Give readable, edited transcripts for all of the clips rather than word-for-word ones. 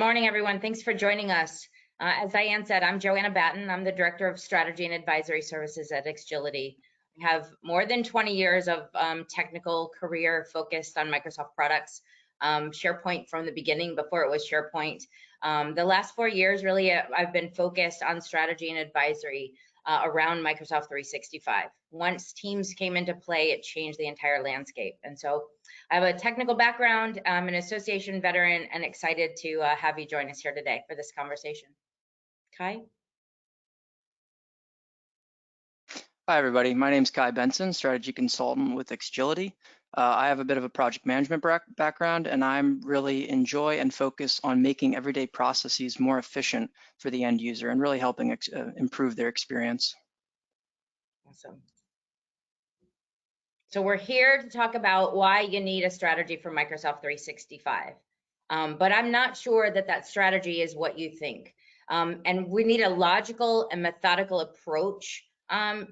Morning, everyone. Thanks for joining us. As Diane said, I'm JoAnna Battin. I'm the Director of Strategy and Advisory Services at Xgility. I have more than 20 years of technical career focused on Microsoft products, SharePoint from the beginning before it was SharePoint. The last 4 years, really, I've been focused on strategy and advisory around Microsoft 365. Once Teams came into play, it changed the entire landscape. And so I have a technical background, I'm an association veteran, and excited to have you join us here today for this conversation. Kai? Hi, everybody. My name is Kai Benson, strategy consultant with Xgility. I have a bit of a project management background, and I'm really enjoy and focus on making everyday processes more efficient for the end user and really helping improve their experience. Awesome. So we're here to talk about why you need a strategy for Microsoft 365. But I'm not sure that that strategy is what you think. And we need a logical and methodical approach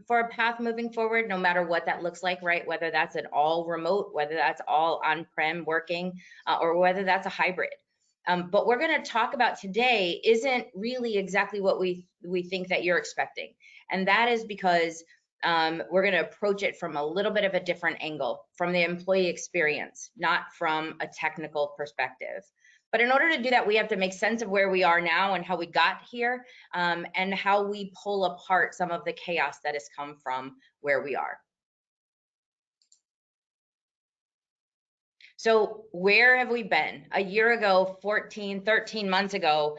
for a path moving forward, no matter what that looks like, right? Whether that's an all remote, whether that's all on-prem working, or whether that's a hybrid. But we're going to talk about today isn't really exactly what we think that you're expecting. And that is because we're going to approach it from a little bit of a different angle, from the employee experience, not from a technical perspective. But in order to do that, we have to make sense of where we are now and how we got here, and how we pull apart some of the chaos that has come from where we are. So where have we been? A year ago, 13 months ago,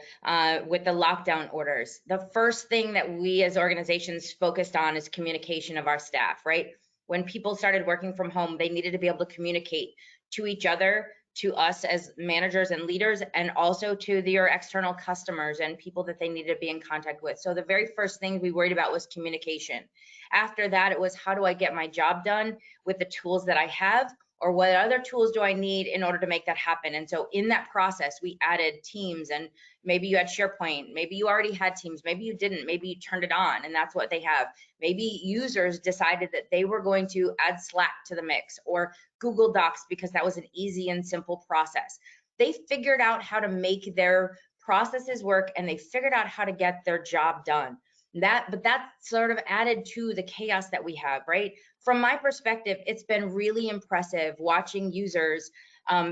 with the lockdown orders, the first thing that we as organizations focused on is communication of our staff, right? When people started working from home, they needed to be able to communicate to each other, to us as managers and leaders, and also to their external customers and people that they needed to be in contact with. So the very first thing we worried about was communication. After that, it was, how do I get my job done with the tools that I have? Or what other tools do I need in order to make that happen? And so in that process, we added Teams, and maybe you had SharePoint, maybe you already had Teams, maybe you didn't, maybe you turned it on and that's what they have. Maybe users decided that they were going to add Slack to the mix, or Google Docs, because that was an easy and simple process. They figured out how to make their processes work, and they figured out how to get their job done. But that sort of added to the chaos that we have, right? From my perspective, it's been really impressive watching users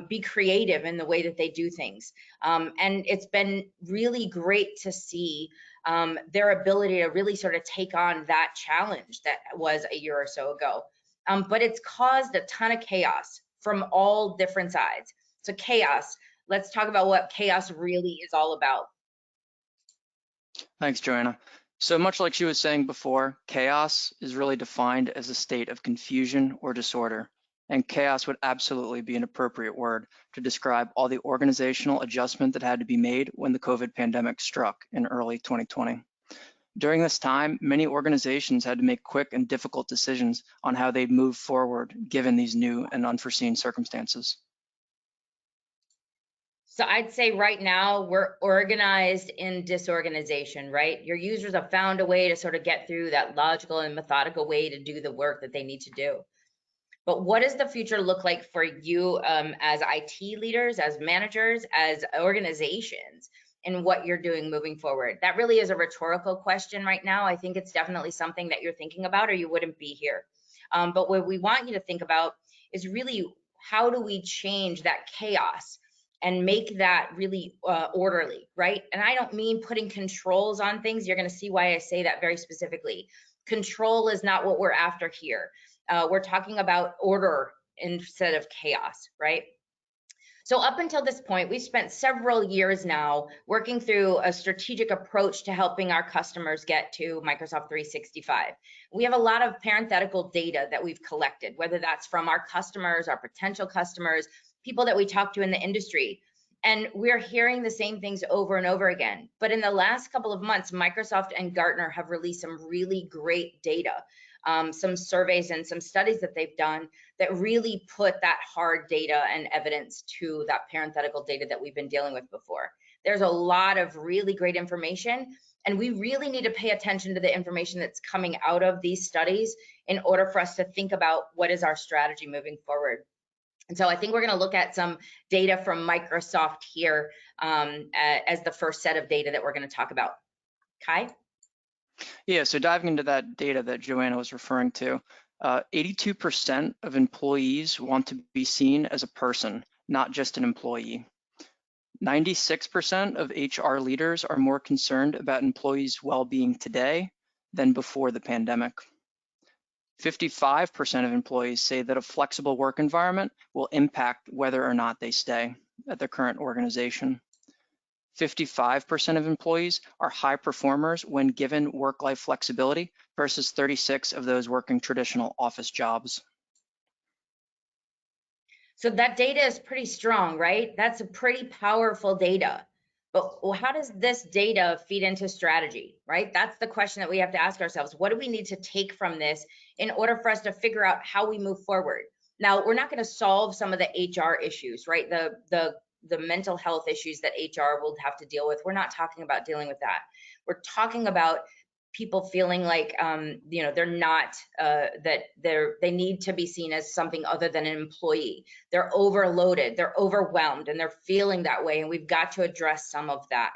be creative in the way that they do things. And it's been really great to see their ability to really sort of take on that challenge that was a year or so ago. But it's caused a ton of chaos from all different sides. So chaos, let's talk about what chaos really is all about. Thanks, JoAnna. So much like she was saying before, chaos is really defined as a state of confusion or disorder. And chaos would absolutely be an appropriate word to describe all the organizational adjustment that had to be made when the COVID pandemic struck in early 2020. During this time, many organizations had to make quick and difficult decisions on how they'd move forward given these new and unforeseen circumstances. So I'd say right now we're organized in disorganization, right? Your users have found a way to sort of get through that logical and methodical way to do the work that they need to do. But what does the future look like for you as IT leaders, as managers, as organizations, and what you're doing moving forward? That really is a rhetorical question right now. I think it's definitely something that you're thinking about, or you wouldn't be here. But what we want you to think about is really, how do we change that chaos and make that really orderly, right? And I don't mean putting controls on things. You're going to see why I say that very specifically. Control is not what we're after here. We're talking about order instead of chaos, right? So up until this point, we've spent several years now working through a strategic approach to helping our customers get to Microsoft 365. We have a lot of parenthetical data that we've collected, whether that's from our customers, our potential customers, people that we talk to in the industry. And we're hearing the same things over and over again. But in the last couple of months, Microsoft and Gartner have released some really great data, some surveys and some studies that they've done that really put that hard data and evidence to that parenthetical data that we've been dealing with before. There's a lot of really great information, and we really need to pay attention to the information that's coming out of these studies in order for us to think about what is our strategy moving forward. And so I think we're going to look at some data from Microsoft here as the first set of data that we're going to talk about. Kai? Yeah, so diving into that data that JoAnna was referring to, 82% of employees want to be seen as a person, not just an employee. 96% of HR leaders are more concerned about employees' well-being today than before the pandemic. 55% of employees say that a flexible work environment will impact whether or not they stay at their current organization. 55% of employees are high performers when given work-life flexibility versus 36% of those working traditional office jobs. So that data is pretty strong, right? That's a pretty powerful data. But how does this data feed into strategy, right? That's the question that we have to ask ourselves. What do we need to take from this in order for us to figure out how we move forward? Now, we're not going to solve some of the HR issues, right? The mental health issues that HR will have to deal with. We're not talking about dealing with that. We're talking about people feeling like they're not that they need to be seen as something other than an employee. They're overloaded, they're overwhelmed, and they're feeling that way, and we've got to address some of that.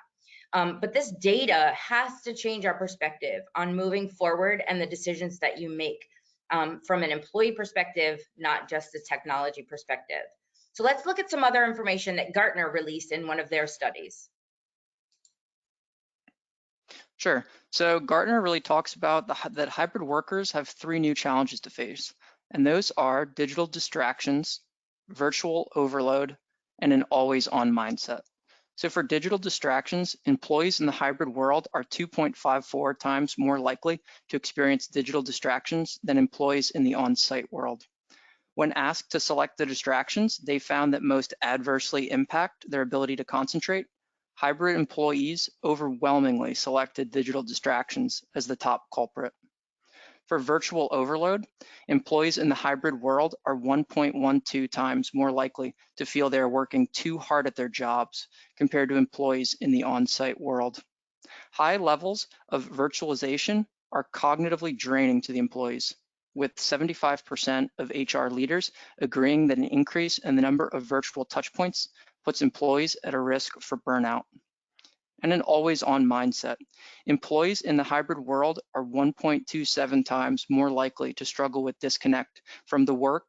But this data has to change our perspective on moving forward and the decisions that you make from an employee perspective, not just a technology perspective. So let's look at some other information that Gartner released in one of their studies. Sure. So Gartner really talks about that hybrid workers have 3 new challenges to face, and those are digital distractions, virtual overload, and an always-on mindset. So for digital distractions, employees in the hybrid world are 2.54 times more likely to experience digital distractions than employees in the on-site world. When asked to select the distractions, they found that most adversely impact their ability to concentrate. Hybrid employees overwhelmingly selected digital distractions as the top culprit. For virtual overload, employees in the hybrid world are 1.12 times more likely to feel they are working too hard at their jobs compared to employees in the on-site world. High levels of virtualization are cognitively draining to the employees, with 75% of HR leaders agreeing that an increase in the number of virtual touchpoints puts employees at a risk for burnout. And an always-on mindset. Employees in the hybrid world are 1.27 times more likely to struggle with disconnect from the work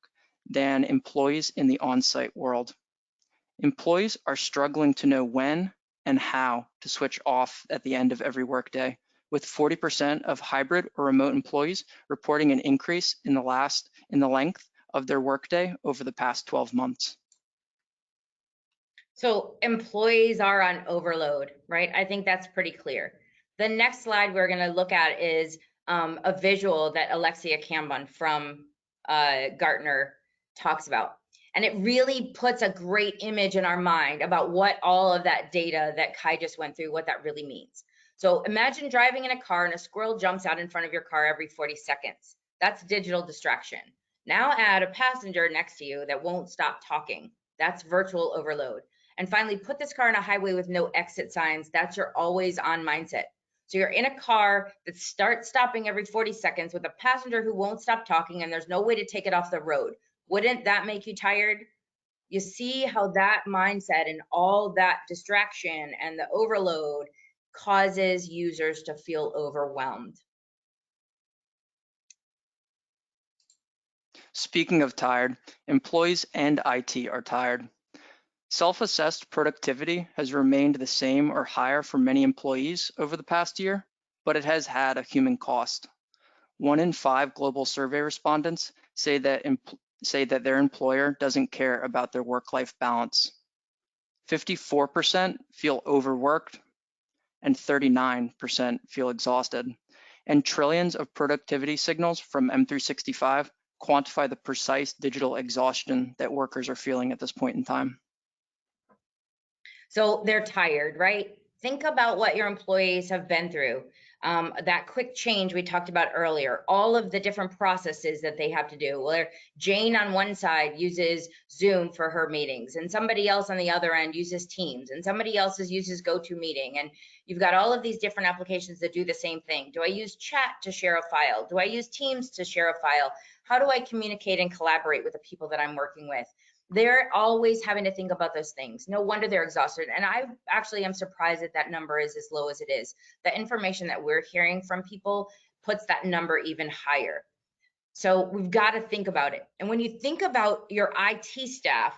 than employees in the on-site world. Employees are struggling to know when and how to switch off at the end of every workday, with 40% of hybrid or remote employees reporting an increase in the length of their workday over the past 12 months. So employees are on overload, right? I think that's pretty clear. The next slide we're going to look at is a visual that Alexia Cambon from Gartner talks about. And it really puts a great image in our mind about what all of that data that Kai just went through, what that really means. So imagine driving in a car and a squirrel jumps out in front of your car every 40 seconds. That's digital distraction. Now add a passenger next to you that won't stop talking. That's virtual overload. And finally, put this car on a highway with no exit signs. That's your always on mindset. So you're in a car that starts stopping every 40 seconds with a passenger who won't stop talking, and there's no way to take it off the road. Wouldn't that make you tired? You see how that mindset and all that distraction and the overload causes users to feel overwhelmed. Speaking of tired, employees and IT are tired. Self-assessed productivity has remained the same or higher for many employees over the past year, but it has had a human cost. 1 in 5 global survey respondents say that their employer doesn't care about their work-life balance. 54% feel overworked, and 39% feel exhausted. And trillions of productivity signals from M365 quantify the precise digital exhaustion that workers are feeling at this point in time. So they're tired, right? Think about what your employees have been through. That quick change we talked about earlier, all of the different processes that they have to do. Where Jane on one side uses Zoom for her meetings, and somebody else on the other end uses Teams, and somebody else uses GoToMeeting. And you've got all of these different applications that do the same thing. Do I use chat to share a file? Do I use Teams to share a file? How do I communicate and collaborate with the people that I'm working with? They're always having to think about those things. No wonder they're exhausted. And I actually am surprised that that number is as low as it is. The information that we're hearing from people puts that number even higher. So we've got to think about it. And when you think about your IT staff,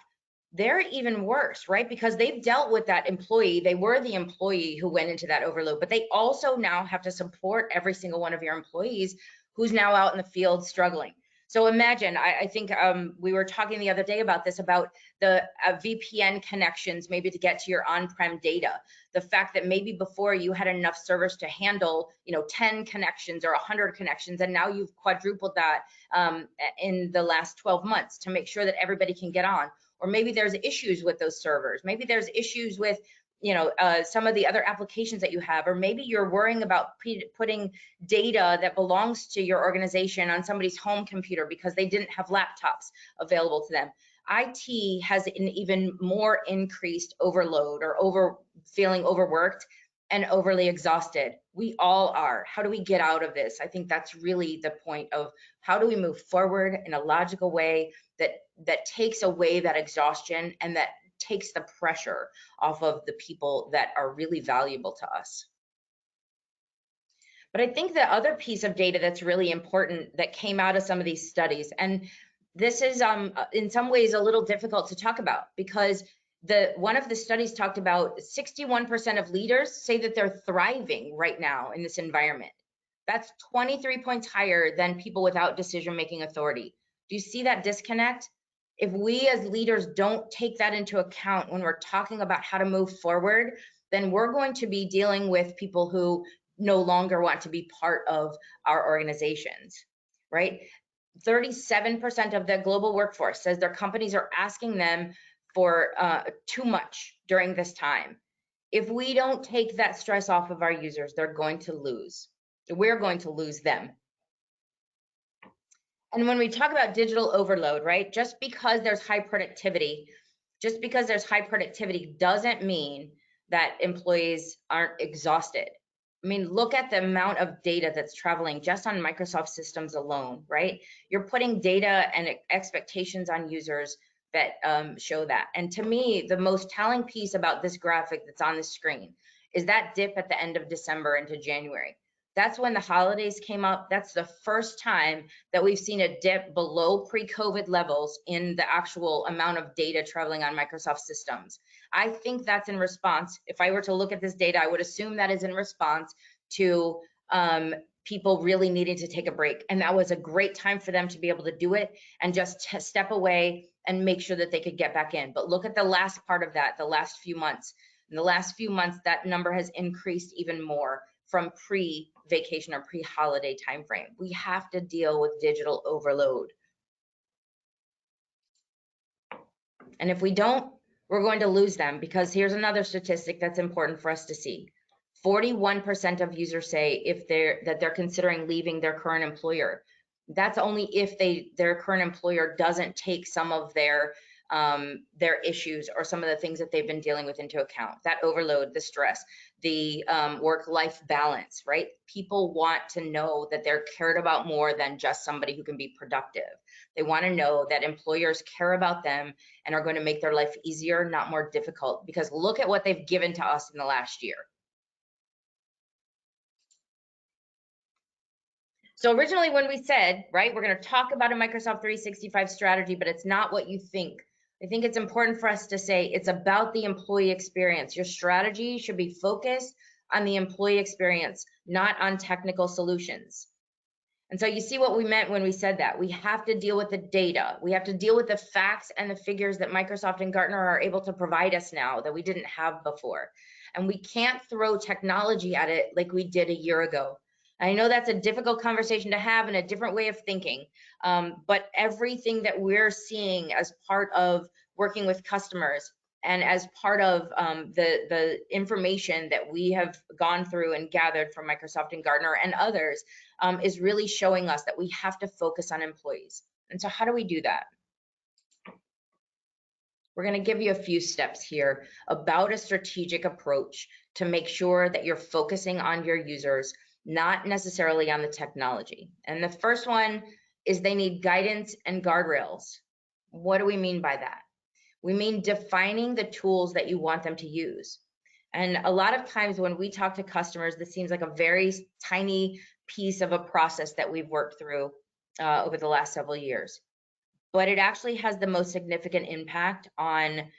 they're even worse, right? Because they've dealt with that employee. They were the employee who went into that overload, but they also now have to support every single one of your employees who's now out in the field struggling. So imagine, I think we were talking the other day about this, about the VPN connections, maybe to get to your on-prem data. The fact that maybe before you had enough servers to handle, 10 connections or 100 connections, and now you've quadrupled that in the last 12 months to make sure that everybody can get on. Or maybe there's issues with those servers. Maybe there's issues with some of the other applications that you have, or maybe you're worrying about putting data that belongs to your organization on somebody's home computer because they didn't have laptops available to them. IT has an even more increased overload, or feeling overworked and overly exhausted. We all are. How do we get out of this? I think that's really the point of how do we move forward in a logical way that takes away that exhaustion and that takes the pressure off of the people that are really valuable to us. But I think the other piece of data that's really important that came out of some of these studies, and this is in some ways a little difficult to talk about, because one of the studies talked about 61% of leaders say that they're thriving right now in this environment. That's 23 points higher than people without decision-making authority. Do you see that disconnect? If we as leaders don't take that into account when we're talking about how to move forward, then we're going to be dealing with people who no longer want to be part of our organizations, right? 37% of the global workforce says their companies are asking them for too much during this time. If we don't take that stress off of our users, they're going to lose. We're going to lose them. And when we talk about digital overload, right, just because there's high productivity doesn't mean that employees aren't exhausted. I mean, look at the amount of data that's traveling just on Microsoft systems alone, right? You're putting data and expectations on users that show that. And to me, the most telling piece about this graphic that's on the screen is that dip at the end of December into January. That's when the holidays came up. That's the first time that we've seen a dip below pre-COVID levels in the actual amount of data traveling on Microsoft systems. I think that's in response. If I were to look at this data, I would assume that is in response to people really needing to take a break. And that was a great time for them to be able to do it and just step away and make sure that they could get back in. But look at the last part of that, the last few months. In the last few months, that number has increased even more from pre-vacation or pre-holiday timeframe. We have to deal with digital overload. And if we don't, we're going to lose them, because here's another statistic that's important for us to see. 41% of users say that they're considering leaving their current employer. That's only if their current employer doesn't take some of their issues or some of the things that they've been dealing with into account. That overload, the stress, the work-life balance, right? People want to know that they're cared about more than just somebody who can be productive. They want to know that employers care about them and are going to make their life easier, not more difficult, because look at what they've given to us in the last year. So originally when we said, right, we're going to talk about a Microsoft 365 strategy, but it's not what you think. I think it's important for us to say it's about the employee experience. Your strategy should be focused on the employee experience, not on technical solutions. And so you see what we meant when we said that. We have to deal with the data. We have to deal with the facts and the figures that Microsoft and Gartner are able to provide us now that we didn't have before. And we can't throw technology at it like we did a year ago. I know that's a difficult conversation to have and a different way of thinking, but everything that we're seeing as part of working with customers and as part of the information that we have gone through and gathered from Microsoft and Gartner and others is really showing us that we have to focus on employees. And so how do we do that? We're going to give you a few steps here about a strategic approach to make sure that you're focusing on your users, not necessarily on the technology. And the first one is they need guidance and guardrails. What do we mean by that? We mean defining the tools that you want them to use. And a lot of times when we talk to customers, this seems like a very tiny piece of a process that we've worked through over the last several years. But it actually has the most significant impact on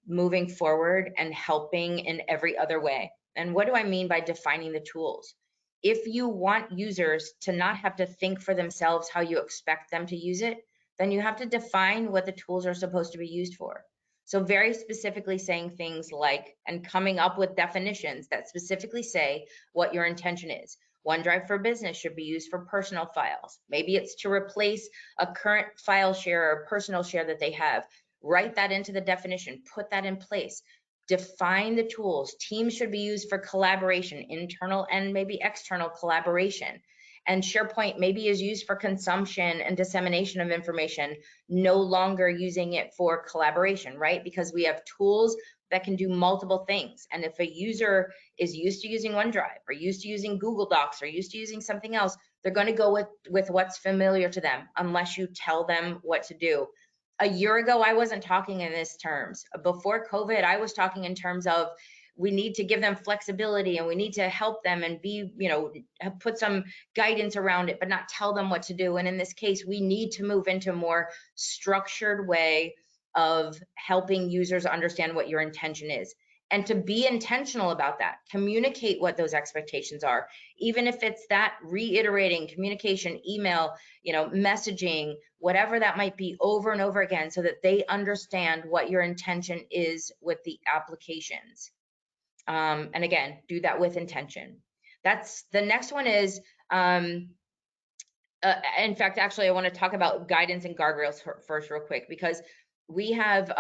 moving forward and helping in every other way. And what do I mean by defining the tools? If you want users to not have to think for themselves how you expect them to use it, then you have to define what the tools are supposed to be used for. So very specifically saying things like, and coming up with definitions that specifically say what your intention is. OneDrive for Business should be used for personal files. Maybe it's to replace a current file share or personal share that they have. Write that into the definition, put that in place. Define the tools. Teams should be used for collaboration, internal and maybe external collaboration. And SharePoint maybe is used for consumption and dissemination of information, no longer using it for collaboration, right? Because we have tools that can do multiple things. And if a user is used to using OneDrive or used to using Google Docs or used to using something else, they're going to go with what's familiar to them unless you tell them what to do. A year ago, I wasn't talking in these terms. Before COVID, I was talking in terms of we need to give them flexibility and we need to help them and be, put some guidance around it, but not tell them what to do. And in this case, we need to move into a more structured way of helping users understand what your intention is. And to be intentional about that, communicate what those expectations are, even if it's that reiterating communication, email, messaging, whatever that might be, over and over again, so that they understand what your intention is with the applications. And again, do that with intention. That's the next one is, in fact, actually, I want to talk about guidance and guardrails first real quick, because we have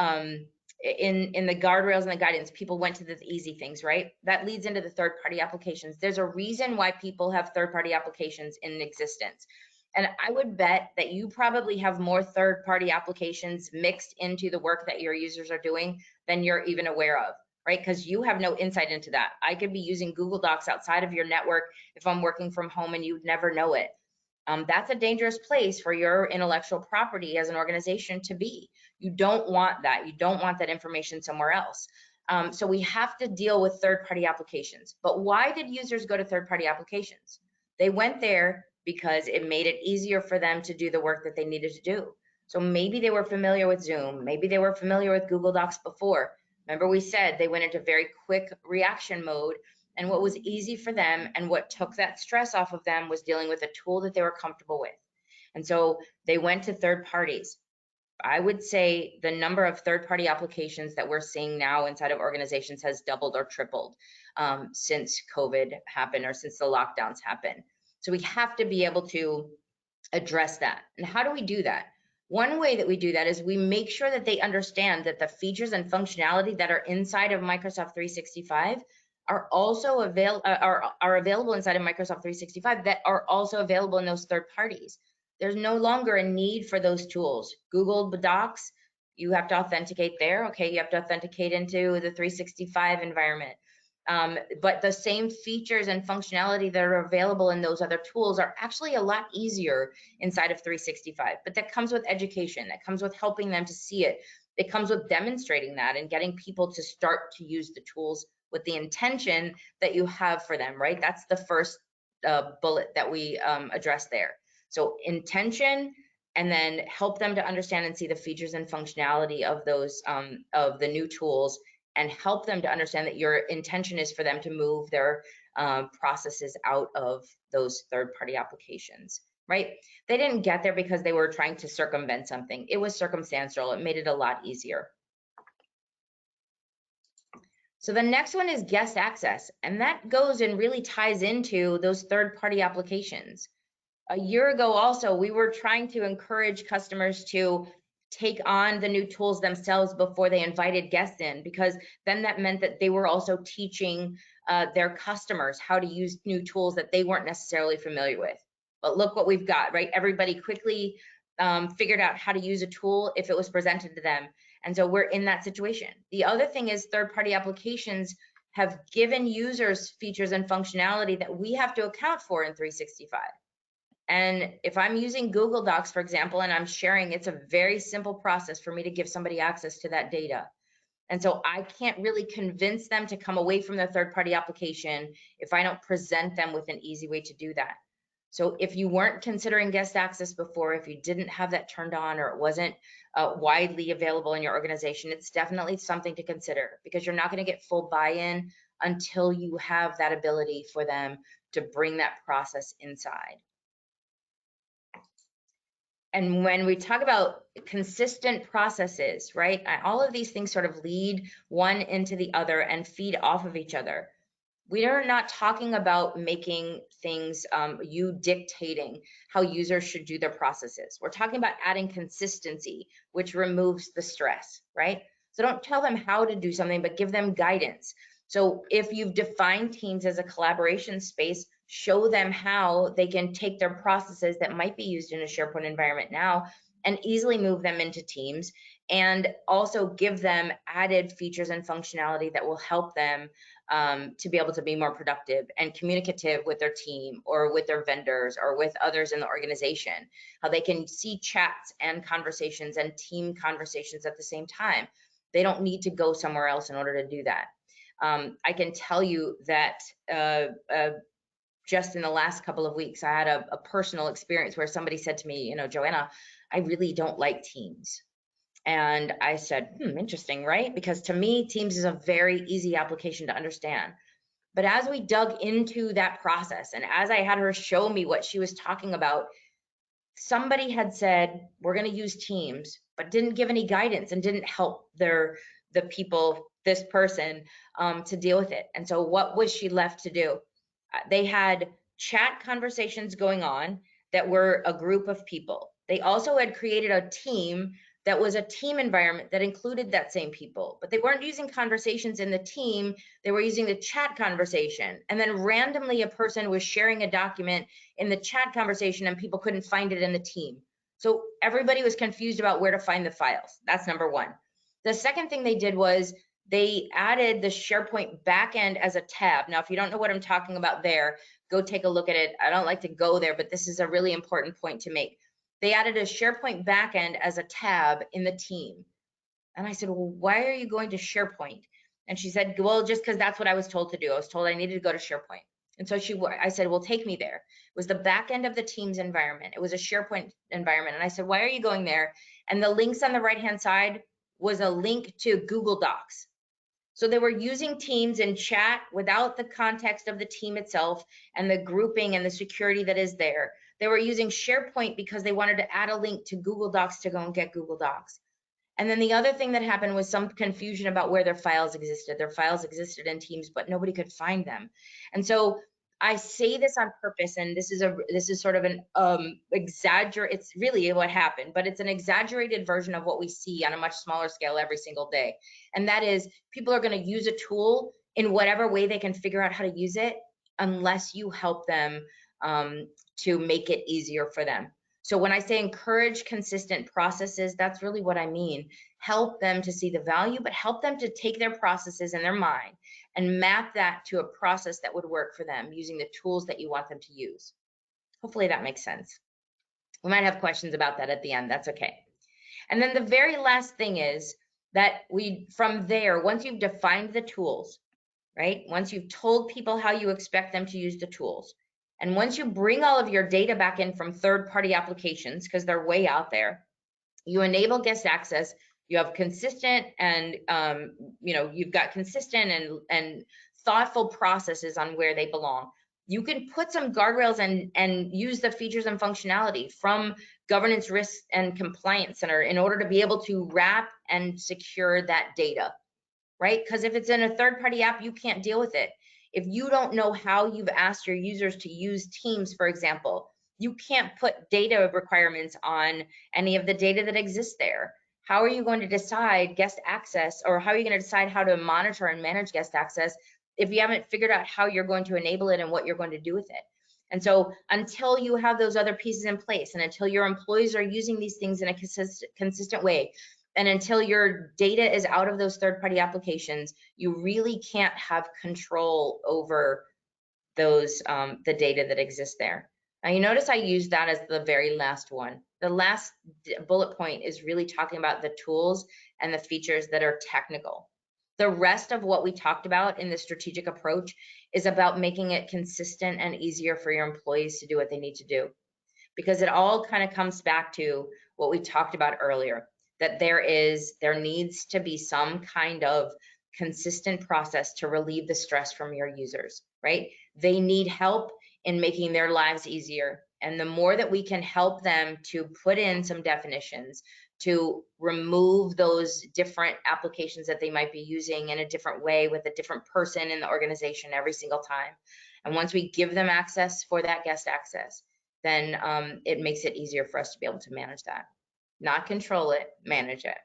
in the guardrails and the guidance, people went to the easy things, right? That leads into the third-party applications. There's a reason why people have third-party applications in existence. And I would bet that you probably have more third-party applications mixed into the work that your users are doing than you're even aware of, right? Because you have no insight into that. I could be using Google Docs outside of your network if I'm working from home and you'd never know it. That's a dangerous place for your intellectual property as an organization to be. You don't want that. You don't want that information somewhere else. So we have to deal with third-party applications. But why did users go to third-party applications? They went there because it made it easier for them to do the work that they needed to do. So maybe they were familiar with Zoom. Maybe they were familiar with Google Docs before. Remember, we said they went into very quick reaction mode. And what was easy for them and what took that stress off of them was dealing with a tool that they were comfortable with. And so they went to third parties. I would say the number of third-party applications that we're seeing now inside of organizations has doubled or tripled since COVID happened or since the lockdowns happened. So we have to be able to address that. And how do we do that? One way that we do that is we make sure that they understand that the features and functionality that are inside of Microsoft 365 are also available inside of Microsoft 365 that are also available in those third parties. There's no longer a need for those tools. Google Docs, you have to authenticate there. Okay, you have to authenticate into the 365 environment. But the same features and functionality that are available in those other tools are actually a lot easier inside of 365. But that comes with education. That comes with helping them to see it. It comes with demonstrating that and getting people to start to use the tools with the intention that you have for them, right? That's the first bullet that we address there. So intention, and then help them to understand and see the features and functionality of those of the new tools, and help them to understand that your intention is for them to move their processes out of those third-party applications, right? They didn't get there because they were trying to circumvent something. It was circumstantial. It made it a lot easier. So the next one is guest access, and that goes and really ties into those third-party applications. A year ago also, we were trying to encourage customers to take on the new tools themselves before they invited guests in, because then that meant that they were also teaching their customers how to use new tools that they weren't necessarily familiar with. But look what we've got, right? Everybody quickly figured out how to use a tool if it was presented to them. And so we're in that situation. The other thing is third-party applications have given users features and functionality that we have to account for in 365. And if I'm using Google Docs, for example, and I'm sharing, it's a very simple process for me to give somebody access to that data. And so I can't really convince them to come away from their third-party application if I don't present them with an easy way to do that. So if you weren't considering guest access before, if you didn't have that turned on, or it wasn't widely available in your organization, it's definitely something to consider, because you're not going to get full buy-in until you have that ability for them to bring that process inside. And when we talk about consistent processes, right, all of these things sort of lead one into the other and feed off of each other. We are not talking about making things, you dictating how users should do their processes. We're talking about adding consistency, which removes the stress, right? So don't tell them how to do something, but give them guidance. So if you've defined Teams as a collaboration space, show them how they can take their processes that might be used in a SharePoint environment now and easily move them into Teams, and also give them added features and functionality that will help them to be able to be more productive and communicative with their team or with their vendors or with others in the organization, how they can see chats and conversations and team conversations at the same time. They don't need to go somewhere else in order to do that. I can tell you that just in the last couple of weeks, I had a personal experience where somebody said to me, you know, JoAnna, I really don't like Teams. And I said, interesting, right? Because to me, Teams is a very easy application to understand. But as we dug into that process, and as I had her show me what she was talking about, somebody had said, we're going to use Teams, but didn't give any guidance and didn't help the people, this person, to deal with it. And so what was she left to do? They had chat conversations going on that were a group of people. They also had created a team that was a team environment that included that same people, but they weren't using conversations in the team. They were using the chat conversation. And then randomly a person was sharing a document in the chat conversation and people couldn't find it in the team. So everybody was confused about where to find the files. That's number one. The second thing they did was they added the SharePoint backend as a tab. Now, if you don't know what I'm talking about there, go take a look at it. I don't like to go there, but this is a really important point to make. They added a SharePoint backend as a tab in the team. And I said, well, why are you going to SharePoint? And she said, well, just because that's what I was told to do. I was told I needed to go to SharePoint. And so I said, well, take me there. It was the back end of the Teams environment. It was a SharePoint environment. And I said, why are you going there? And the links on the right-hand side was a link to Google Docs. So they were using Teams in chat without the context of the team itself and the grouping and the security that is there. They were using SharePoint because they wanted to add a link to Google Docs to go and get Google Docs. And then the other thing that happened was some confusion about where their files existed. Their files existed in Teams, but nobody could find them. And so I say this on purpose, and this is sort of an it's really what happened, but it's an exaggerated version of what we see on a much smaller scale every single day. And that is, people are going to use a tool in whatever way they can figure out how to use it, unless you help them to make it easier for them. So when I say encourage consistent processes, that's really what I mean. Help them to see the value, but help them to take their processes in their mind and map that to a process that would work for them using the tools that you want them to use. Hopefully that makes sense. We might have questions about that at the end. That's okay. And then the very last thing is that from there, once you've defined the tools, right? Once you've told people how you expect them to use the tools, and once you bring all of your data back in from third-party applications, because they're way out there, you enable guest access, you have consistent and, you've got consistent and thoughtful processes on where they belong. You can put some guardrails and use the features and functionality from Governance, Risk, and Compliance Center in order to be able to wrap and secure that data, right? Because if it's in a third-party app, you can't deal with it. If you don't know how you've asked your users to use Teams, for example, you can't put data requirements on any of the data that exists there. How are you going to decide guest access, or how are you going to decide how to monitor and manage guest access if you haven't figured out how you're going to enable it and what you're going to do with it? And so until you have those other pieces in place, and until your employees are using these things in a consistent way, and until your data is out of those third-party applications, you really can't have control over those the data that exists there. Now you notice I used that as the very last one. The last bullet point is really talking about the tools and the features that are technical. The rest of what we talked about in the strategic approach is about making it consistent and easier for your employees to do what they need to do. Because it all kind of comes back to what we talked about earlier, that there needs to be some kind of consistent process to relieve the stress from your users, right? They need help in making their lives easier. And the more that we can help them to put in some definitions, to remove those different applications that they might be using in a different way with a different person in the organization every single time. And once we give them access for that guest access, then it makes it easier for us to be able to manage that. Not control it, manage it.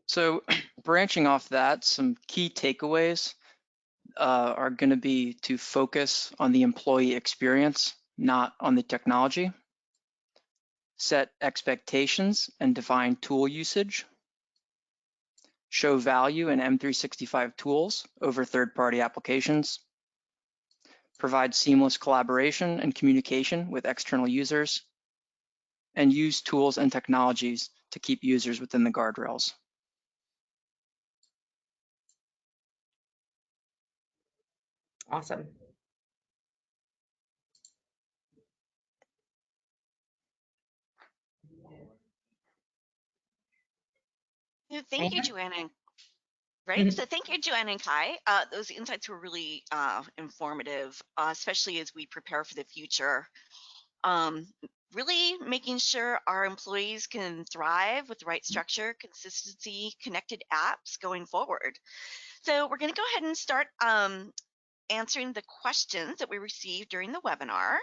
So branching off that, some key takeaways are going to be to focus on the employee experience, not on the technology. Set expectations and define tool usage. Show value in M365 tools over third-party applications. Provide seamless collaboration and communication with external users. And use tools and technologies to keep users within the guardrails. Awesome. Thank you, JoAnna. Right. So thank you, JoAnna and Kai. Those insights were really informative, especially as we prepare for the future. Really making sure our employees can thrive with the right structure, consistency, connected apps going forward. So we're going to go ahead and start answering the questions that we received during the webinar.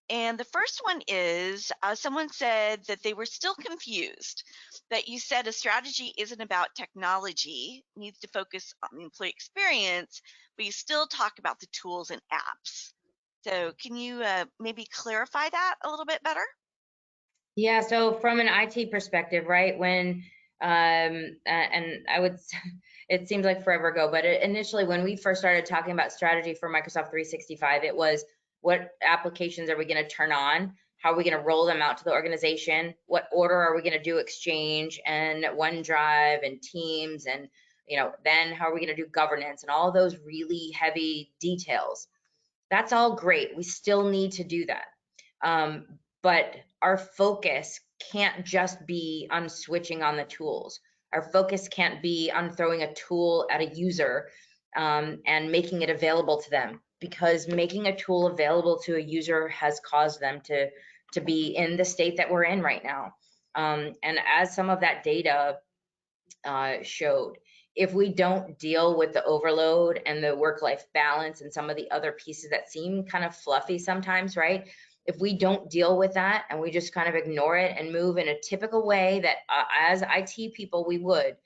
And the first one is someone said that they were still confused, that you said a strategy isn't about technology, needs to focus on the employee experience, but you still talk about the tools and apps. So can you maybe clarify that a little bit better? Yeah, so from an IT perspective, right, when, and I would, it seems like forever ago, but initially when we first started talking about strategy for Microsoft 365, it was what applications are we going to turn on? How are we going to roll them out to the organization? What order are we going to do Exchange and OneDrive and Teams? And, then how are we going to do governance and all those really heavy details? That's all great. We still need to do that. But our focus can't just be on switching on the tools. Our focus can't be on throwing a tool at a user and making it available to them, because making a tool available to a user has caused them to be in the state that we're in right now. And as some of that data showed, if we don't deal with the overload and the work-life balance and some of the other pieces that seem kind of fluffy sometimes, right? If we don't deal with that and we just kind of ignore it and move in a typical way that as IT people we would,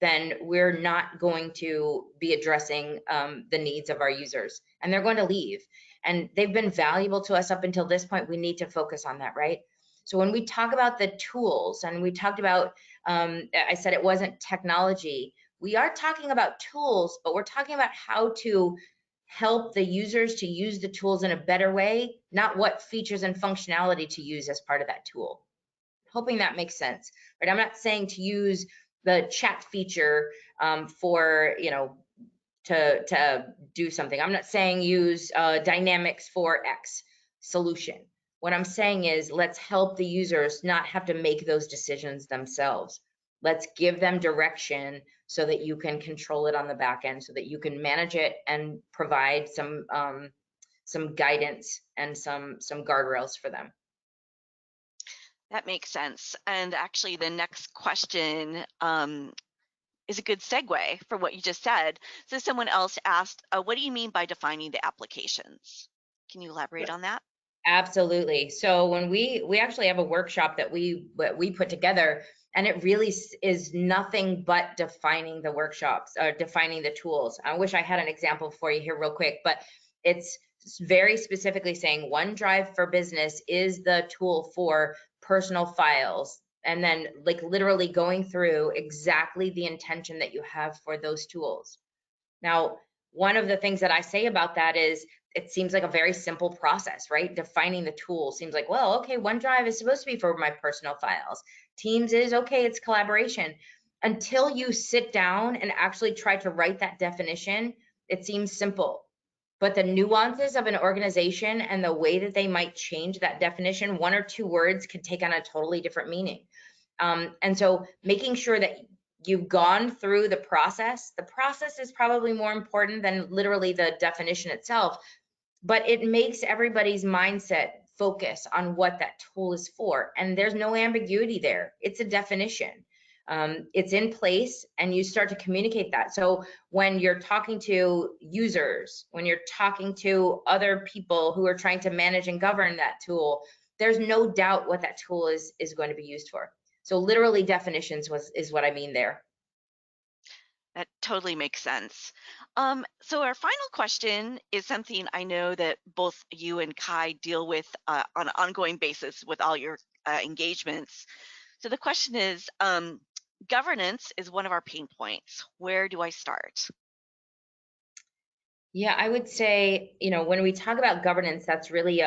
then we're not going to be addressing the needs of our users, and they're going to leave. And they've been valuable to us up until this point. We need to focus on that, right? So when we talk about the tools, and we talked about, I said it wasn't technology. We are talking about tools, but we're talking about how to help the users to use the tools in a better way, not what features and functionality to use as part of that tool. Hoping that makes sense, right? I'm not saying to use the chat feature for, to do something. I'm not saying use Dynamics for X solution. What I'm saying is let's help the users not have to make those decisions themselves. Let's give them direction so that you can control it on the back end, so that you can manage it and provide some guidance and some guardrails for them. That makes sense. And actually the next question is a good segue for what you just said. So someone else asked, what do you mean by defining the applications? Can you elaborate on that? Absolutely. So when we actually have a workshop that we put together, and it really is nothing but defining the workshops or defining the tools. I wish I had an example for you here real quick, but it's very specifically saying OneDrive for Business is the tool for personal files, and then like literally going through exactly the intention that you have for those tools. Now, one of the things that I say about that is it seems like a very simple process, right? Defining the tool seems like, well, okay, OneDrive is supposed to be for my personal files. Teams is okay, it's collaboration. Until you sit down and actually try to write that definition, it seems simple. But the nuances of an organization and the way that they might change that definition, one or two words could take on a totally different meaning. And so making sure that you've gone through the process is probably more important than literally the definition itself, but it makes everybody's mindset focus on what that tool is for. And there's no ambiguity there. It's a definition. It's in place, and you start to communicate that. So when you're talking to users, when you're talking to other people who are trying to manage and govern that tool, there's no doubt what that tool is going to be used for. So literally definitions is what I mean there. That totally makes sense. So our final question is something I know that both you and Kai deal with on an ongoing basis with all your engagements. So the question is, governance is one of our pain points. Where do I start? Yeah, I would say, when we talk about governance, that's really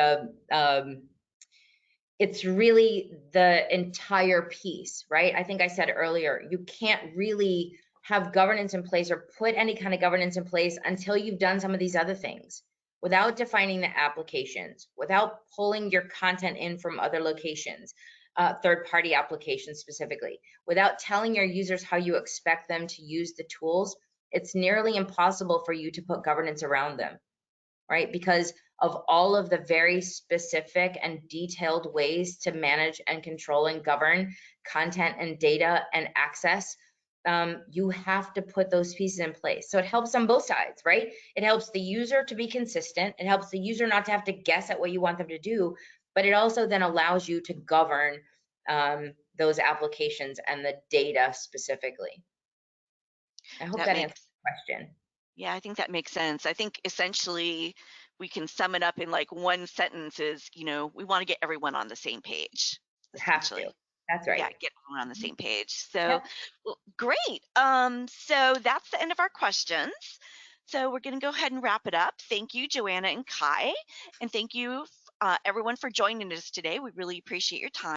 it's really the entire piece, right? I think I said earlier, you can't really have governance in place or put any kind of governance in place until you've done some of these other things. Without defining the applications, without pulling your content in from other locations, third-party applications specifically, without telling your users how you expect them to use the tools, it's nearly impossible for you to put governance around them, right? Because of all of the very specific and detailed ways to manage and control and govern content and data and access, you have to put those pieces in place. So it helps on both sides, right? It helps the user to be consistent. It helps the user not to have to guess at what you want them to do, but it also then allows you to govern those applications and the data specifically. I hope that answers the question. Yeah, I think that makes sense. I think essentially we can sum it up in like one sentence is, we want to get everyone on the same page. Have to. That's right. Yeah, get everyone on the same page. So, Yep. well, great. So that's the end of our questions. So we're going to go ahead and wrap it up. Thank you, JoAnna and Kai, and thank you everyone for joining us today. We really appreciate your time.